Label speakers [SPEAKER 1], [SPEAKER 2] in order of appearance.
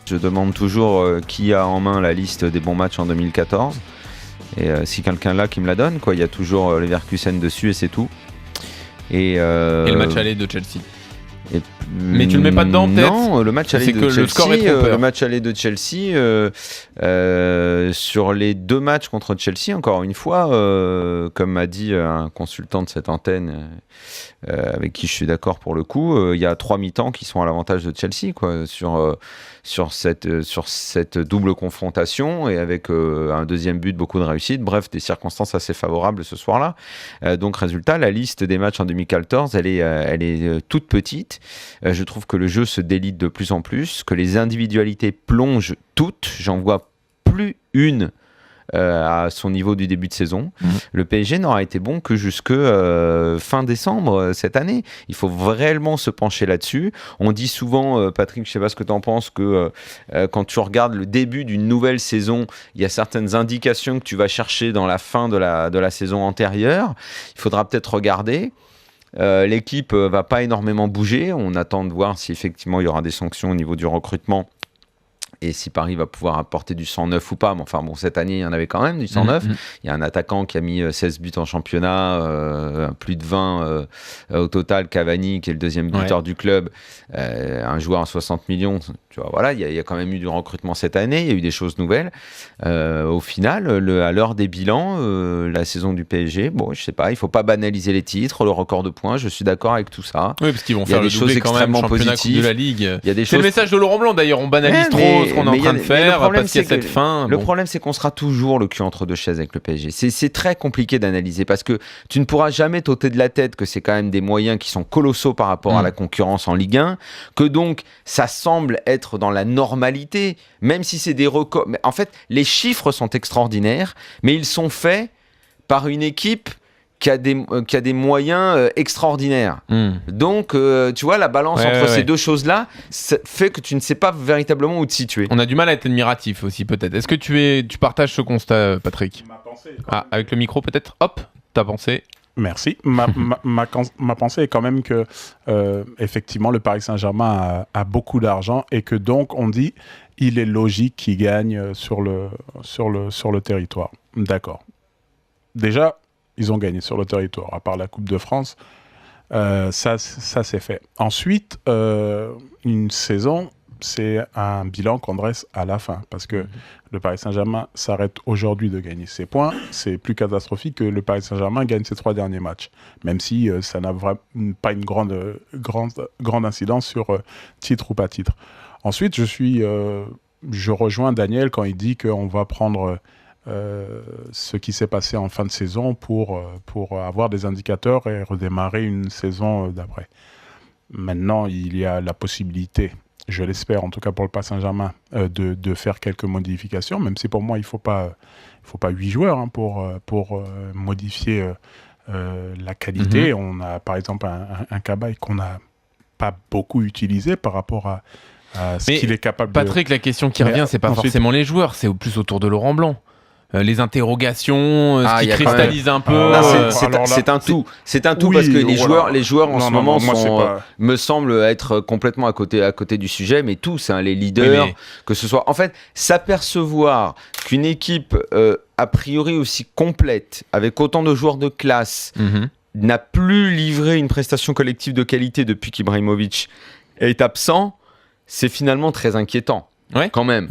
[SPEAKER 1] Je demande toujours qui a en main la liste des bons matchs en 2014. Et si quelqu'un là qui me la donne, quoi. Il y a toujours Leverkusen dessus et c'est tout. Et
[SPEAKER 2] le match aller de Chelsea. Mais tu le mets pas dedans peut-être ?
[SPEAKER 1] Non, le match aller de Chelsea. Le score est le match aller de Chelsea sur les 2 matchs contre Chelsea, encore une fois, comme m'a dit un consultant de cette antenne avec qui je suis d'accord pour le coup, il y a 3 mi-temps qui sont à l'avantage de Chelsea, quoi, sur cette double confrontation et avec un deuxième but, beaucoup de réussite, bref, des circonstances assez favorables ce soir-là. Donc résultat, la liste des matchs en 2014, elle est toute petite. Je trouve que le jeu se délite de plus en plus, que les individualités plongent toutes. J'en vois plus une à son niveau du début de saison. Le PSG n'aura été bon que jusque fin décembre cette année. Il faut vraiment se pencher là-dessus. On dit souvent, Patrick, je ne sais pas ce que tu en penses, que quand tu regardes le début d'une nouvelle saison, il y a certaines indications que tu vas chercher dans la fin de la saison antérieure. Il faudra peut-être regarder. L'équipe va pas énormément bouger. On attend de voir si effectivement il y aura des sanctions au niveau du recrutement et si Paris va pouvoir apporter du 109 ou pas. Mais enfin bon, cette année il y en avait quand même du 109. Il y a un attaquant qui a mis 16 buts en championnat, plus de 20 au total, Cavani qui est le deuxième buteur du club, un joueur à 60 millions. Tu vois, voilà, il y a quand même eu du recrutement cette année, il y a eu des choses nouvelles. Au final, à l'heure des bilans, la saison du PSG, bon, je sais pas, il faut pas banaliser les titres, le record de points, je suis d'accord avec tout ça.
[SPEAKER 2] Oui, parce qu'ils vont faire le doublé quand même, championnat, coupe de la Ligue. C'est le message de Laurent Blanc d'ailleurs, on banalise trop ce qu'on est en train de faire parce qu'il y a cette fin.
[SPEAKER 1] Le problème, c'est qu'on sera toujours le cul entre deux chaises avec le PSG. C'est très compliqué d'analyser parce que tu ne pourras jamais t'ôter de la tête que c'est quand même des moyens qui sont colossaux par rapport à la concurrence en Ligue 1, que donc ça semble être dans la normalité, même si c'est des records. Mais en fait, les chiffres sont extraordinaires, mais ils sont faits par une équipe qui a des moyens extraordinaires. Donc, tu vois, la balance entre ces deux choses-là fait que tu ne sais pas véritablement où te situer.
[SPEAKER 2] On a du mal à être admiratif aussi, peut-être. Est-ce que tu partages ce constat, Patrick ?
[SPEAKER 3] Ma pensée.
[SPEAKER 2] Avec le micro, peut-être ? Hop, ta pensée.
[SPEAKER 3] Merci. Ma pensée est quand même que, effectivement, le Paris Saint-Germain a beaucoup d'argent et que donc, on dit, il est logique qu'il gagne sur le territoire. D'accord. Déjà, ils ont gagné sur le territoire, à part la Coupe de France. Ça c'est fait. Ensuite, une saison, c'est un bilan qu'on dresse à la fin. Parce que le Paris Saint-Germain s'arrête aujourd'hui de gagner ses points. C'est plus catastrophique que le Paris Saint-Germain gagne ses 3 derniers matchs. Même si ça n'a pas une grande incidence sur titre ou pas titre. Ensuite, je rejoins Daniel quand il dit qu'on va prendre ce qui s'est passé en fin de saison pour avoir des indicateurs et redémarrer une saison d'après. Maintenant, il y a la possibilité, je l'espère en tout cas pour le Paris Saint-Germain, de faire quelques modifications, même si pour moi il ne faut pas 8 joueurs pour modifier la qualité. On a par exemple un Cabaye qu'on n'a pas beaucoup utilisé par rapport à ce qu'il est capable
[SPEAKER 2] Patrick, la question qui revient, c'est pas forcément les joueurs, c'est plus autour de Laurent Blanc. Les interrogations, ce qui cristallise un peu.
[SPEAKER 1] C'est un tout. C'est un tout parce que les joueurs en ce moment me semblent être complètement à côté du sujet, mais tous, les leaders, que ce soit. En fait, s'apercevoir qu'une équipe a priori aussi complète, avec autant de joueurs de classe, n'a plus livré une prestation collective de qualité depuis qu'Ibrahimovic est absent, c'est finalement très inquiétant. Quand même.